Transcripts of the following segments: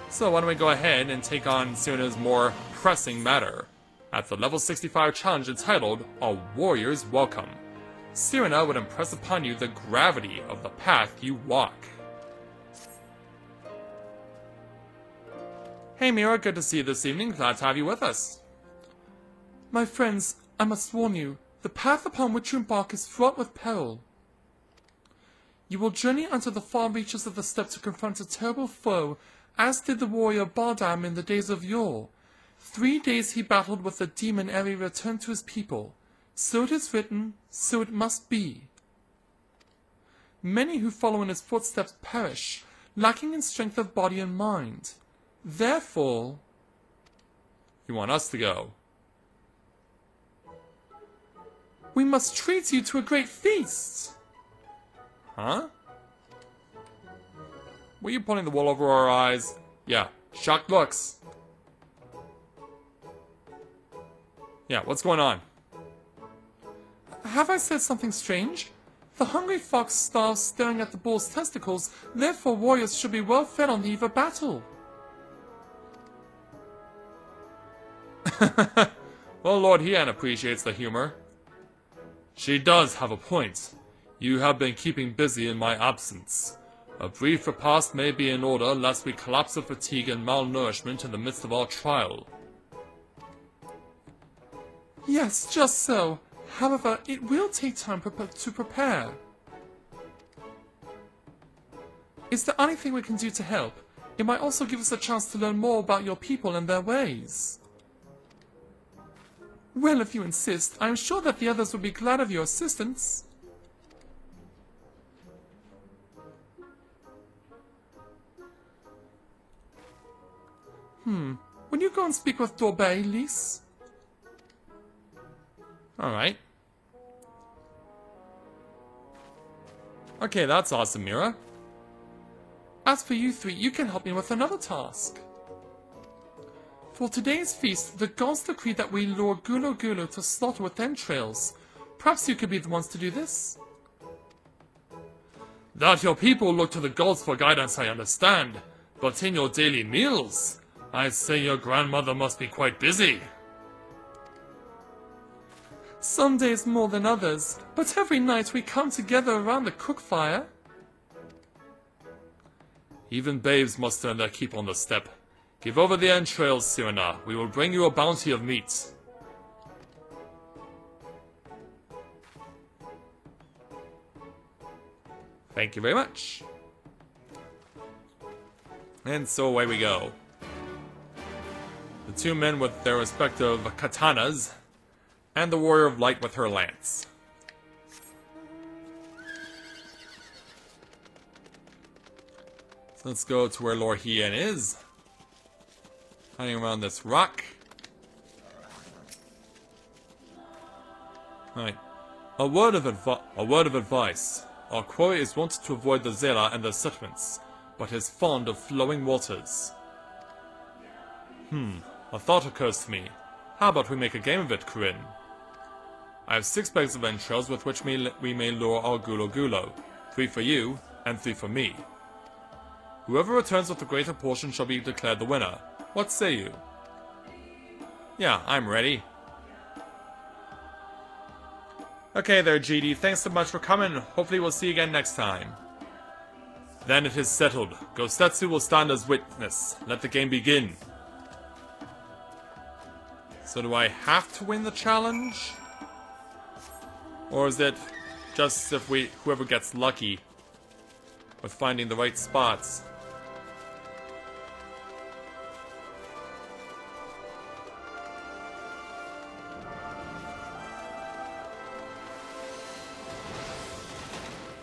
So why don't we go ahead and take on Suna's more pressing matter. At the level 65 challenge entitled, A Warrior's Welcome. Sirena would impress upon you the gravity of the path you walk. Hey Mira, good to see you this evening. Glad to have you with us. My friends, I must warn you, the path upon which you embark is fraught with peril. You will journey unto the far reaches of the steppe to confront a terrible foe, as did the warrior Naadam in the days of yore. 3 days he battled with the demon ere he returned to his people. So it is written, so it must be. Many who follow in his footsteps perish, lacking in strength of body and mind. Therefore... You want us to go? We must treat you to a great feast! Huh? Were you pulling the wool over our eyes? Yeah, shocked looks. Yeah, what's going on? Have I said something strange? The hungry fox starves staring at the bull's testicles, therefore warriors should be well fed on the eve of battle. Well, Lord Hien appreciates the humor. She does have a point. You have been keeping busy in my absence. A brief repast may be in order, lest we collapse of fatigue and malnourishment in the midst of our trial. Yes, just so. However, it will take time to prepare. Is there anything we can do to help? It might also give us a chance to learn more about your people and their ways. Well, if you insist, I am sure that the others will be glad of your assistance. Will you go and speak with Dorbet, Lys? Alright. Okay, that's awesome, Mira. As for you three, you can help me with another task. For today's feast, the gods decree that we lure Gulo Gulo to slaughter with entrails. Perhaps you could be the ones to do this? That your people look to the gods for guidance I understand, but in your daily meals, I say your grandmother must be quite busy. Some days more than others, but every night we come together around the cook fire. Even babes must earn their keep on the steppe. Give over the entrails, Sirena. We will bring you a bounty of meat. Thank you very much. And so away we go. The two men with their respective katanas, and the warrior of light with her lance. So let's go to where Lord Hien is. Hiding around this rock. Alright. A word of advice. Our quarry is wont to avoid the Zela and the settlements, but is fond of flowing waters. A thought occurs to me. How about we make a game of it, Corinne? I have 6 bags of entrails with which we may lure our Gulo Gulo. 3 for you, and 3 for me. Whoever returns with the greater portion shall be declared the winner. What say you? Yeah, I'm ready. Okay there, GD. Thanks so much for coming. Hopefully we'll see you again next time. Then it is settled. Gostetsu will stand as witness. Let the game begin. So do I have to win the challenge? Or is it just if whoever gets lucky with finding the right spots?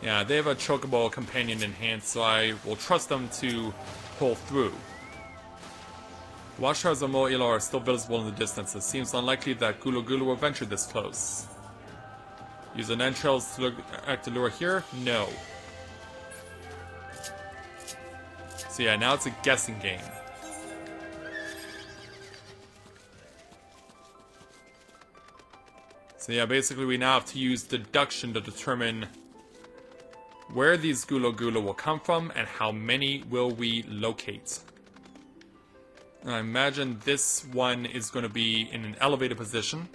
Yeah, they have a chocobo companion in hand, so I will trust them to pull through. Watchtowers of Mo Ilor are still visible in the distance. It seems unlikely that Gulo Gulo will venture this close. Use an entrails to act a lure here? No. So yeah, now it's a guessing game. So yeah, basically we now have to use deduction to determine where these Gulo Gulo will come from and how many will we locate. And I imagine this one is going to be in an elevated position.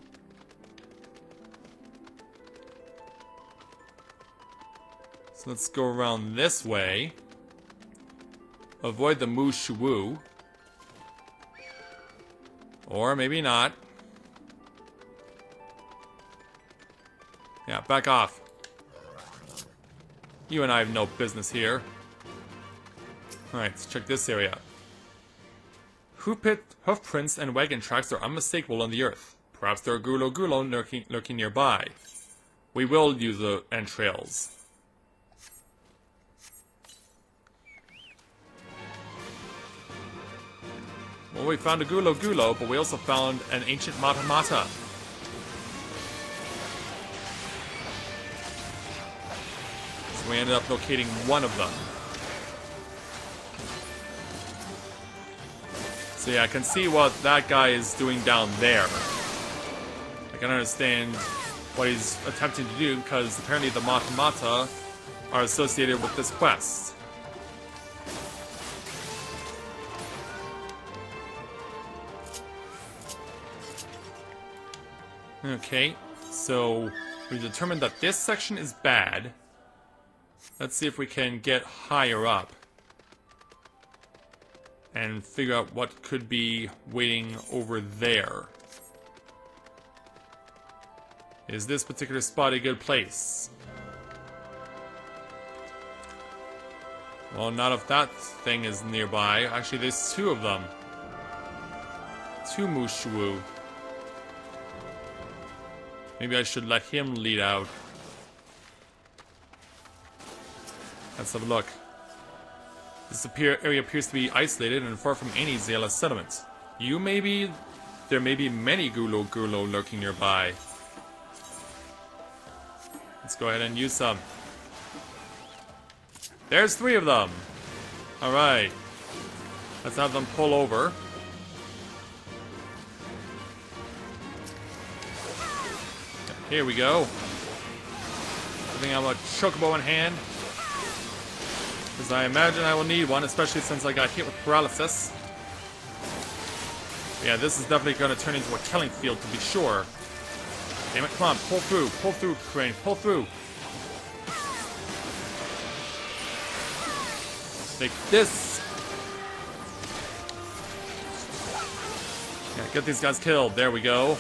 So let's go around this way. Avoid the Mu Shuwu. Or maybe not. Yeah, back off. You and I have no business here. Alright, let's check this area. Hoof prints and wagon tracks are unmistakable on the earth. Perhaps there are gulo lurking nearby. We will use the entrails. Well, we found a gulo, but we also found an ancient mata. So we ended up locating one of them. So yeah, I can see what that guy is doing down there. I can understand what he's attempting to do, because apparently the mata are associated with this quest. Okay, so we determined that this section is bad. Let's see if we can get higher up and figure out what could be waiting over there. Is this particular spot a good place? Well, not if that thing is nearby. Actually, there's two of them. Two Mushu. Maybe I should let him lead out. Let's have a look. This area appears to be isolated and far from any Zala settlement. There may be many gulo lurking nearby. Let's go ahead and use some. There's 3 of them! Alright. Let's have them pull over. Here we go. I think I have a chocobo in hand. Because I imagine I will need one, especially since I got hit with paralysis. Yeah, this is definitely going to turn into a killing field to be sure. Damn it, come on, pull through, Crane, pull through. Take this. Yeah, get these guys killed, there we go.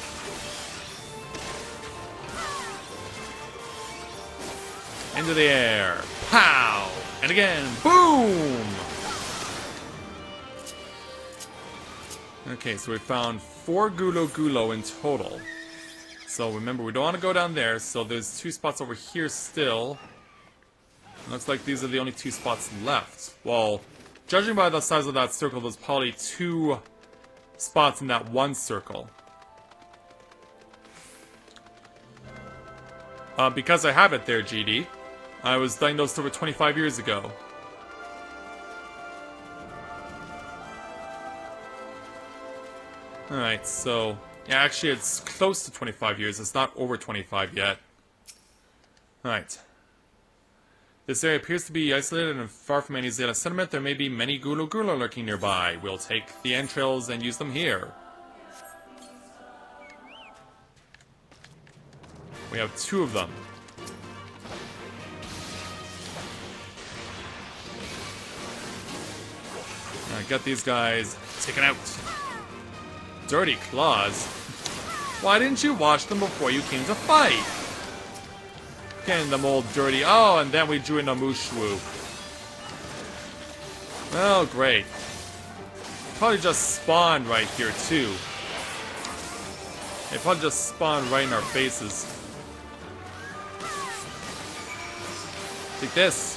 Into the air. Pow! And again, boom! Okay, so we found 4 gulo in total. So remember, we don't want to go down there, so there's 2 spots over here still. Looks like these are the only 2 spots left. Well, judging by the size of that circle, there's probably 2 spots in that one circle. Because I have it there, GD. I was diagnosed over 25 years ago. Alright, so... yeah, actually it's close to 25 years. It's not over 25 yet. Alright. This area appears to be isolated and far from any Zeta settlement. There may be many gulo lurking nearby. We'll take the entrails and use them here. We have 2 of them. Get these guys taken out. Dirty claws. Why didn't you wash them before you came to fight? Getting them all dirty. Oh, and then we drew in a Mushwu. Oh, great. Probably just spawned right here, too. They probably just spawned right in our faces. Take this.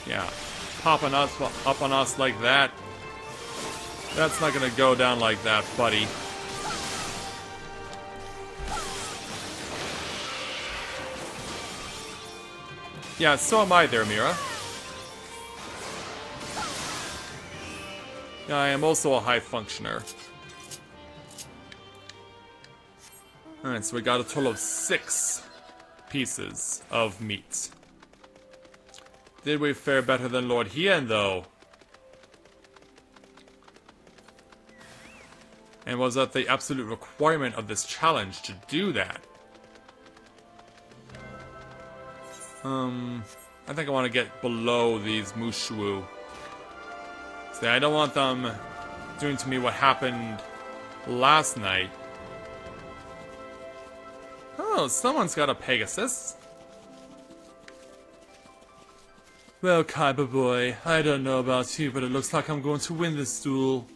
Yeah. Popping us up on us like that. That's not gonna go down like that, buddy. Yeah, so am I there, Mira. Yeah, I am also a high functioner. Alright, so we got a total of 6 pieces of meat. Did we fare better than Lord Hien, though? And was that the absolute requirement of this challenge to do that? I think I want to get below these Mushu. See, I don't want them doing to me what happened last night. Oh, someone's got a Pegasus. Well, Kaiba boy, I don't know about you, but it looks like I'm going to win this duel.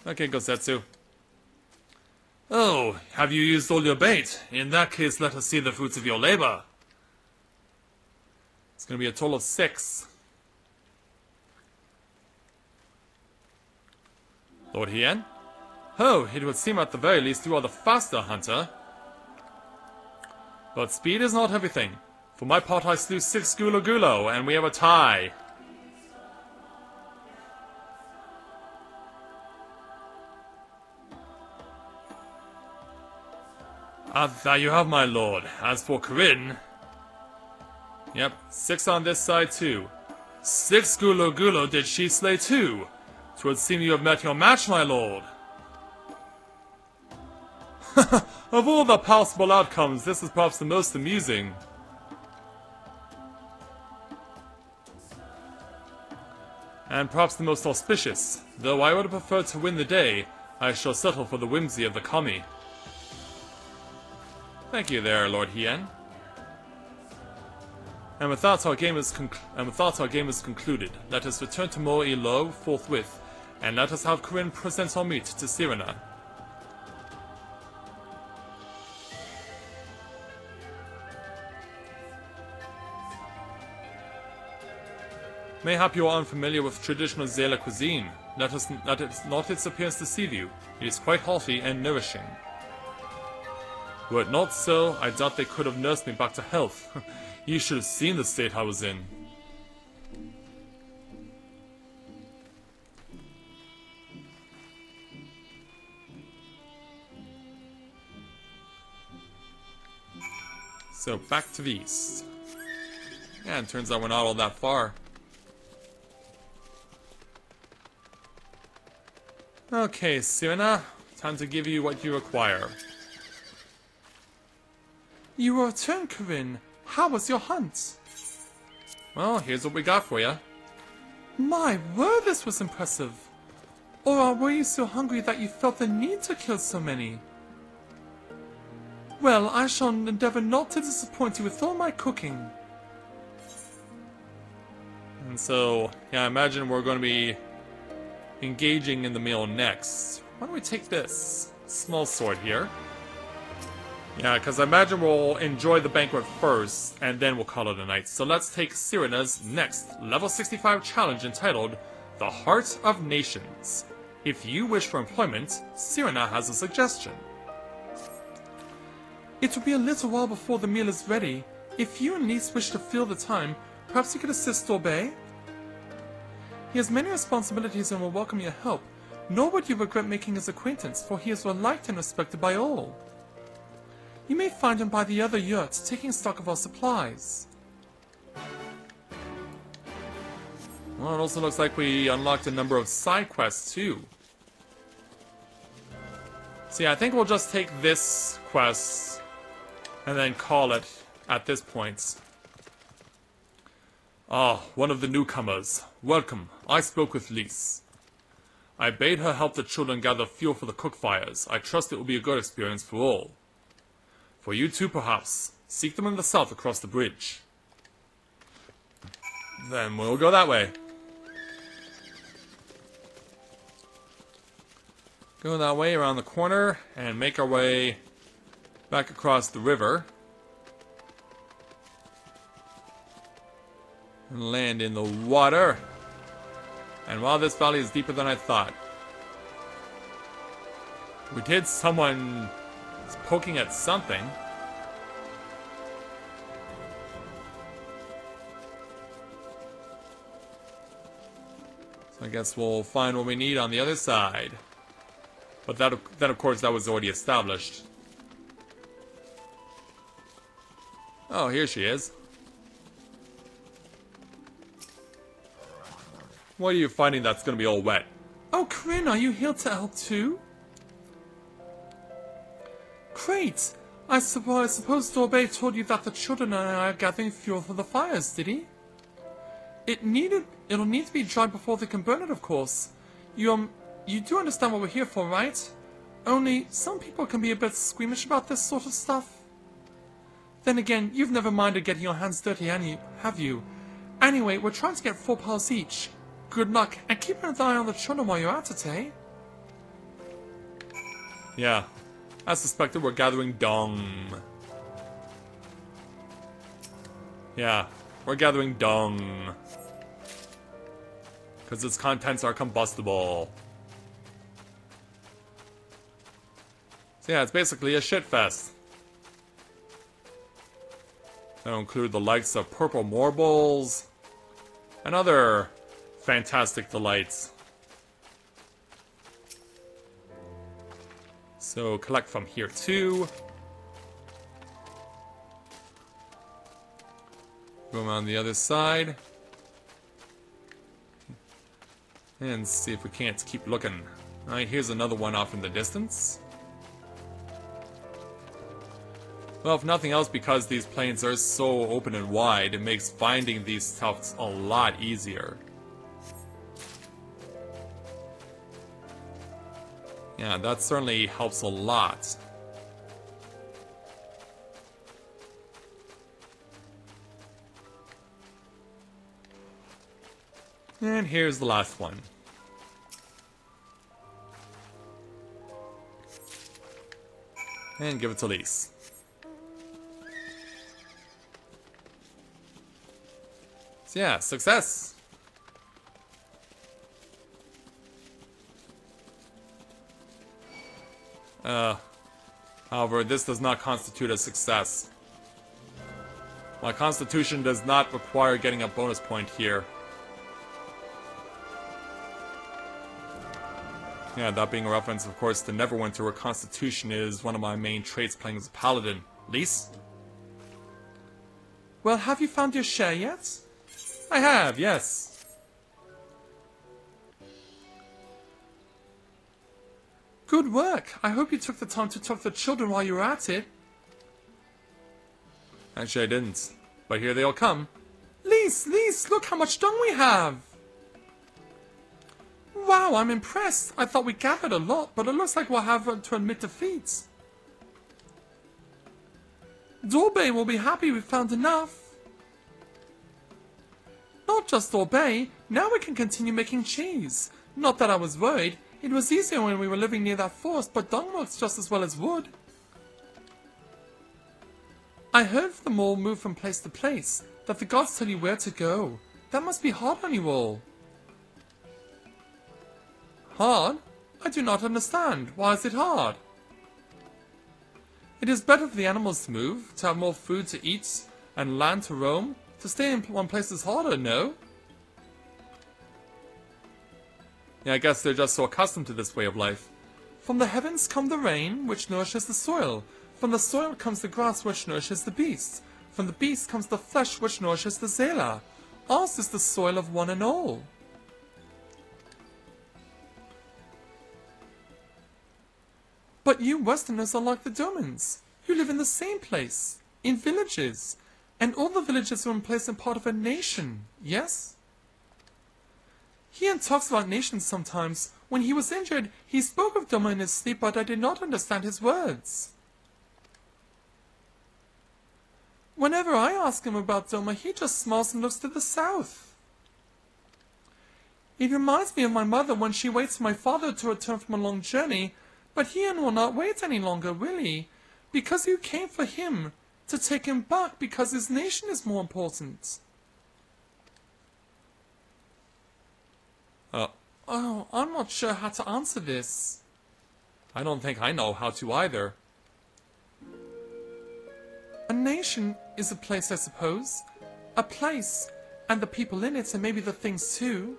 Okay, Gosetsu. Oh, have you used all your bait? In that case, let us see the fruits of your labor. It's going to be a total of 6. Lord Hien? Oh, it would seem at the very least you are the faster hunter. But speed is not everything. For my part, I slew 6 Gulo Gulo, and we have a tie. There you have, my lord. As for Corinne... Yep, 6 on this side too. 6 Gulo Gulo did she slay too. 'Twould seem you have met your match, my lord. Of all the possible outcomes, this is perhaps the most amusing. And perhaps the most auspicious. Though I would have preferred to win the day, I shall settle for the whimsy of the kami. Thank you there, Lord Hien. And with that our game is concluded. Let us return to Mo-Ilo forthwith, and let us have Corinne present our meat to Sirena. Mayhap you are unfamiliar with traditional Zela cuisine. Let not its appearance deceive you. It is quite hearty and nourishing. Were it not so, I doubt they could have nursed me back to health. You should have seen the state I was in. So, back to the east. Yeah, it turns out we're not all that far. Okay, Sirena, time to give you what you require. You returned, Corinne. How was your hunt? Well, here's what we got for you. My word, this was impressive. Or were you so hungry that you felt the need to kill so many? Well, I shall endeavor not to disappoint you with all my cooking. And so, yeah, I imagine we're going to be engaging in the meal next. Why don't we take this small sword here? Yeah, because I imagine we'll enjoy the banquet first, and then we'll call it a night. So let's take Sirena's next level 65 challenge entitled The Heart of Nations. If you wish for employment, Sirena has a suggestion. It will be a little while before the meal is ready. If you and Niece wish to fill the time, perhaps you could assist Sorbet? He has many responsibilities and will welcome your help, nor would you regret making his acquaintance, for he is well liked and respected by all. You may find him by the other yurt, taking stock of our supplies. Well, it also looks like we unlocked a number of side quests too. So yeah, I think we'll just take this quest and then call it at this point. Ah, one of the newcomers. Welcome. I spoke with Lise. I bade her help the children gather fuel for the cook fires. I trust it will be a good experience for all. For you too, perhaps. Seek them in the south across the bridge. Then we'll go that way. Go that way around the corner and make our way back across the river. And land in the water. And wow, this valley is deeper than I thought. We did someone poking at something. So I guess we'll find what we need on the other side. But that of course, that was already established. Oh, here she is. What are you finding that's gonna be all wet? Oh, Corinne, are you here to help too? Great! I suppose Dorbay told you that the children and I are gathering fuel for the fires, did he? It'll need to be dried before they can burn it, of course. You do understand what we're here for, right? Only, some people can be a bit squeamish about this sort of stuff. Then again, you've never minded getting your hands dirty, have you? Anyway, we're trying to get 4 piles each. Good luck, and keep an eye on the children while you're at it, eh? Yeah. As suspected, we're gathering dung. Yeah, we're gathering dung. Because its contents are combustible. So yeah, it's basically a shitfest. That'll include the likes of purple marbles and other fantastic delights. So collect from here too. Go around the other side. And see if we can't keep looking. Alright, here's another one off in the distance. Well, if nothing else, because these plains are so open and wide, it makes finding these stuffs a lot easier. Yeah, that certainly helps a lot. And here's the last one. And give it to Lise. So yeah, success! However, this does not constitute a success. My constitution does not require getting a bonus point here. Yeah, that being a reference, of course, to Neverwinter, where constitution is one of my main traits playing as a paladin. Lise? Well, have you found your share yet? I have, yes. Good work. I hope you took the time to talk to the children while you were at it. Actually, I didn't. But here they all come. Lise, look how much dung we have. Wow, I'm impressed. I thought we gathered a lot, but it looks like we'll have to admit defeat. Dorbay will be happy we found enough. Not just Dorbay, now we can continue making cheese. Not that I was worried. It was easier when we were living near that forest, but dung works just as well as wood. I heard them all move from place to place, that the gods tell you where to go. That must be hard on you all. Hard? I do not understand. Why is it hard? It is better for the animals to move, to have more food to eat, and land to roam. To stay in one place is harder, no? Yeah, I guess they're just so accustomed to this way of life. From the heavens come the rain, which nourishes the soil. From the soil comes the grass, which nourishes the beast. From the beast comes the flesh, which nourishes the Zela. Ours is the soil of one and all. But you Westerners are like the Domans. You live in the same place, in villages. And all the villages are in place and part of a nation, yes? Hien talks about nations sometimes. When he was injured, he spoke of Doma in his sleep, but I did not understand his words. Whenever I ask him about Doma, he just smiles and looks to the south. It reminds me of my mother when she waits for my father to return from a long journey, but Hien will not wait any longer, will he? Because you came for him, to take him back because his nation is more important. Oh, I'm not sure how to answer this. I don't think I know how to either. A nation is a place, I suppose. A place, and the people in it, and maybe the things too.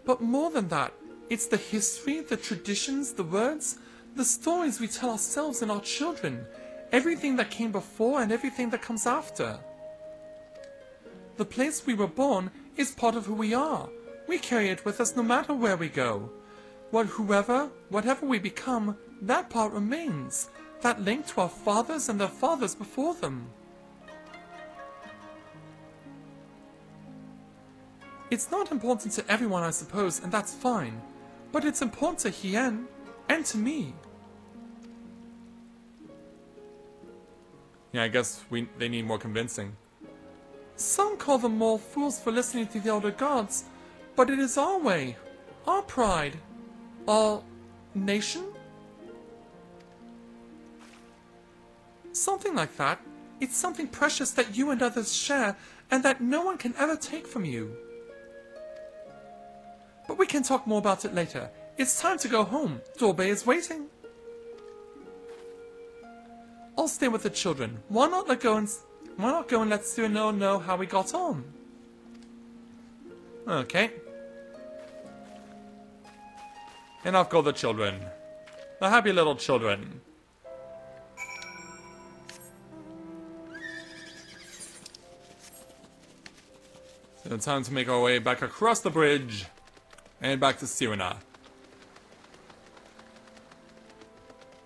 But more than that, it's the history, the traditions, the words, the stories we tell ourselves and our children, everything that came before and everything that comes after. The place we were born is part of who we are. We carry it with us no matter where we go. Whatever we become, that part remains. That link to our fathers and their fathers before them. It's not important to everyone, I suppose, and that's fine. But it's important to Hien, and to me. Yeah, I guess they need more convincing. Some call them more fools for listening to the elder gods, but it is our way, our pride, our nation? Something like that. It's something precious that you and others share, and that no one can ever take from you. But we can talk more about it later. It's time to go home. Dorbe is waiting. I'll stay with the children. Why not go and let Cyrano know how we got on? Okay. And off go the children. The happy little children. So time to make our way back across the bridge and back to Cyrano.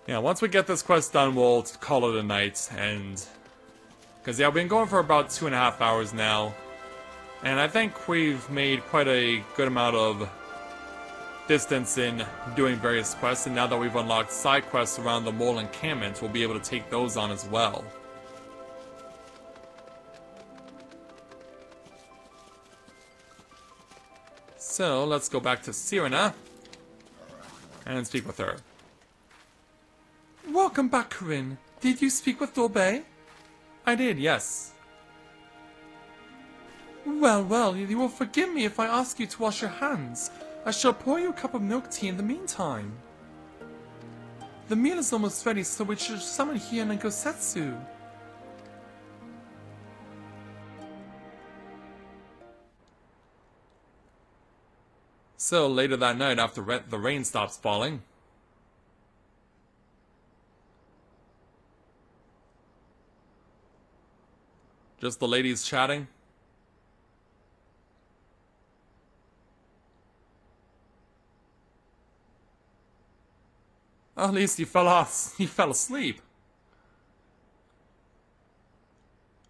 Yeah, once we get this quest done, we'll call it a night, and... Because, yeah, we've been going for about 2.5 hours now, and I think we've made quite a good amount of distance in doing various quests, and now that we've unlocked side quests around the mole encampment, we'll be able to take those on as well. So, let's go back to Cyrano and speak with her. Welcome back, Corinne. Did you speak with Dorbe? I did, yes. Well, you will forgive me if I ask you to wash your hands. I shall pour you a cup of milk tea in the meantime. The meal is almost ready, so we should summon Hien and Gosetsu. So, later that night, after the rain stops falling, just the ladies chatting. Oh, at least he fell asleep.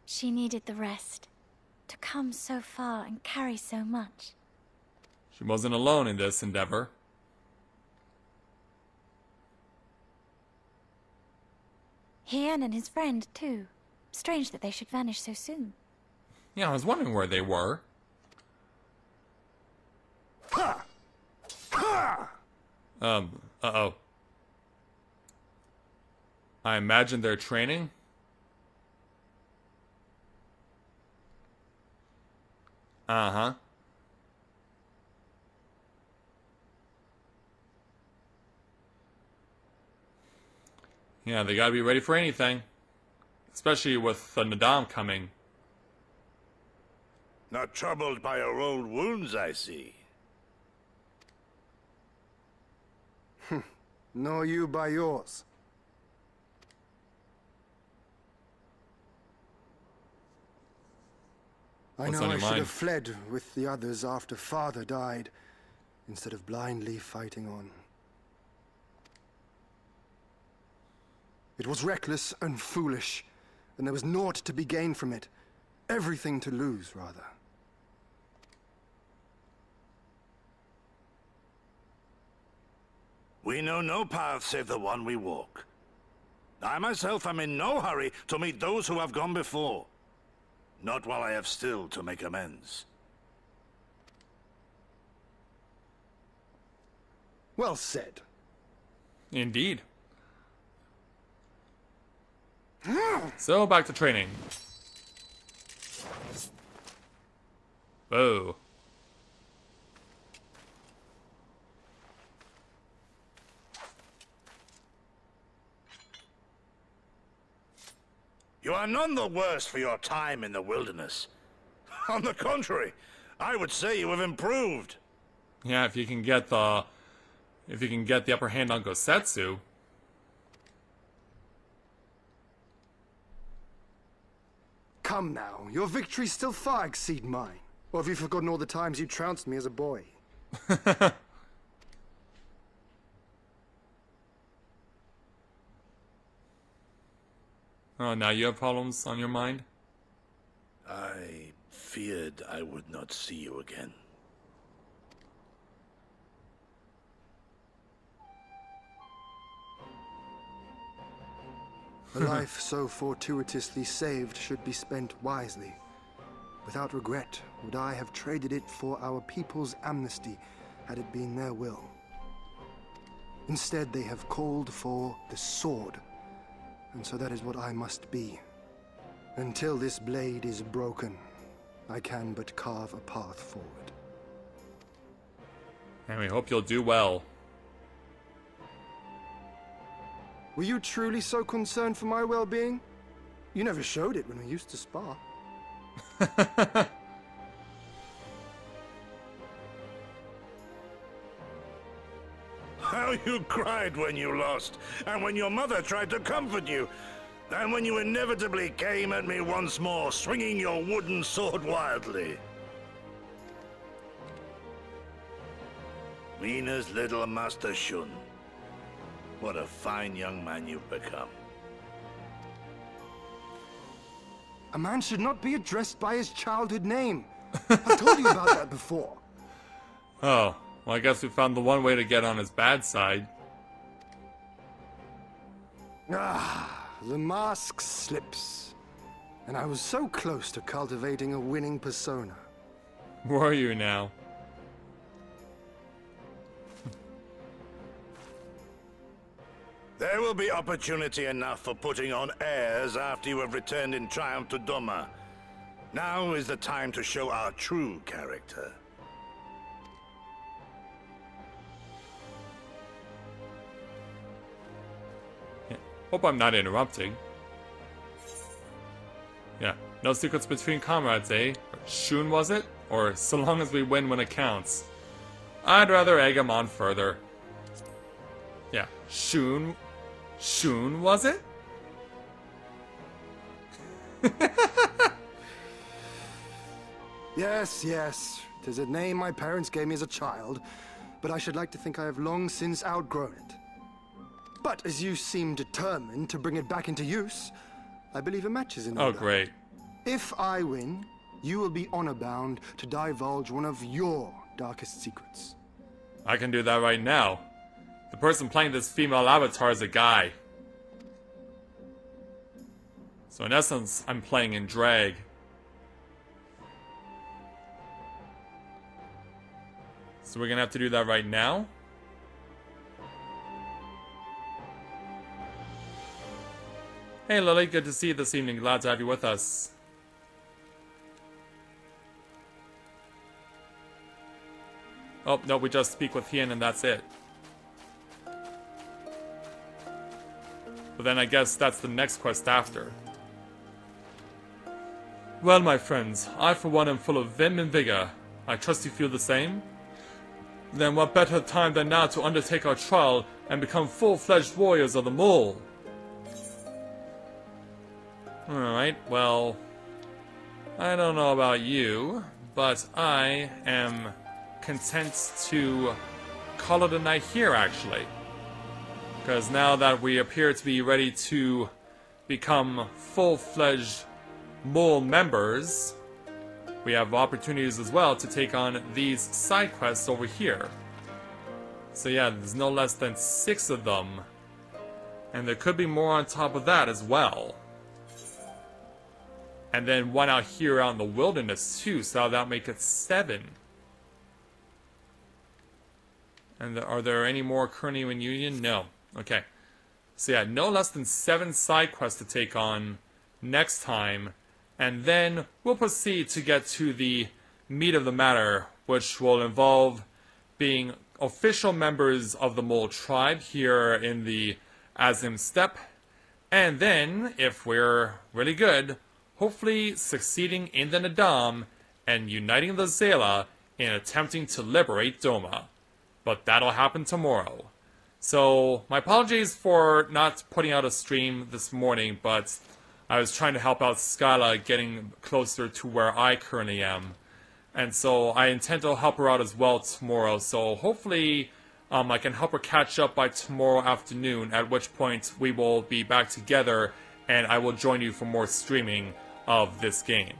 She needed the rest. To come so far and carry so much. She wasn't alone in this endeavor. Hien and his friend, too. Strange that they should vanish so soon. Yeah, I was wondering where they were. Uh-oh. I imagine they're training. Uh-huh. Yeah, they gotta be ready for anything. Especially with the Naadam coming. Not troubled by your old wounds, I see. Nor you by yours. I What's know on I your should mind? have fled with the others after Father died, instead of blindly fighting on. It was reckless and foolish, and there was naught to be gained from it. Everything to lose, rather. We know no path save the one we walk. I myself am in no hurry to meet those who have gone before. Not while I have still to make amends. Well said. Indeed. So, back to training. Whoa. You are none the worse for your time in the wilderness. On the contrary, I would say you have improved. Yeah, if you can get the upper hand on Gosetsu. come now. Your victories still far exceed mine. Or have you forgotten all the times you trounced me as a boy? Oh, now you have problems on your mind? I feared I would not see you again. A life so fortuitously saved should be spent wisely. Without regret, would I have traded it for our people's amnesty, had it been their will. Instead, they have called for the sword, and so that is what I must be. Until this blade is broken, I can but carve a path forward. And we hope you'll do well. Were you truly so concerned for my well-being? You never showed it when we used to spar. How you cried when you lost, and when your mother tried to comfort you, and when you inevitably came at me once more, swinging your wooden sword wildly. Mina's little Master Shun. What a fine young man you've become. A man should not be addressed by his childhood name. I've told you about that before. Oh, well, I guess we found the one way to get on his bad side. Ah, the mask slips. And I was so close to cultivating a winning persona. Were you now? There will be opportunity enough for putting on airs after you have returned in triumph to Doma. Now is the time to show our true character. Yeah. Hope I'm not interrupting. Yeah, no secrets between comrades, eh? Shun, was it? Or so long as we win when it counts. I'd rather egg him on further. Yeah, Shun, was it? Yes. 'Tis a name my parents gave me as a child, but I should like to think I have long since outgrown it. But as you seem determined to bring it back into use, I believe a match is in order. Oh, great. If I win, you will be honor-bound to divulge one of your darkest secrets. I can do that right now. The person playing this female avatar is a guy. So in essence, I'm playing in drag. So we're gonna have to do that right now. Hey Lily, good to see you this evening. Glad to have you with us. Oh, no, we just speak with Hien and that's it. But then I guess that's the next quest after. Well, my friends, I for one am full of vim and vigor. I trust you feel the same? Then what better time than now to undertake our trial and become full-fledged warriors of the mole? Alright, well, I don't know about you, but I am content to call it a night here, actually. Because now that we appear to be ready to become full-fledged mole members, we have opportunities as well to take on these side quests over here. So yeah, there's no less than 6 of them. And there could be more on top of that as well. And then one out here out in the wilderness too, so that'll make it 7. And are there any more currently in Union? No. Okay. So yeah, no less than 7 side quests to take on next time. And then we'll proceed to get to the meat of the matter, which will involve being official members of the Mole tribe here in the Azim Steppe. And then, if we're really good, hopefully succeeding in the Naadam and uniting the Zela in attempting to liberate Doma. But that'll happen tomorrow. So, my apologies for not putting out a stream this morning, but I was trying to help out Skyla getting closer to where I currently am. And so I intend to help her out as well tomorrow. So hopefully I can help her catch up by tomorrow afternoon, at which point we will be back together and I will join you for more streaming of this game.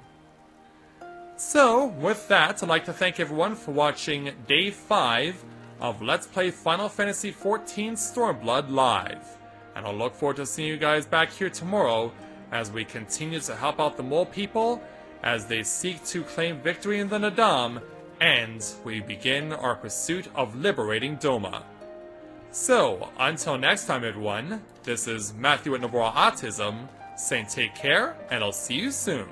So, with that, I'd like to thank everyone for watching Day 5 of Let's Play Final Fantasy XIV Stormblood Live. And I'll look forward to seeing you guys back here tomorrow as we continue to help out the mole people as they seek to claim victory in the Naadam, and we begin our pursuit of liberating Doma. So, until next time everyone, this is Matthew at Navora Autism, saying take care, and I'll see you soon.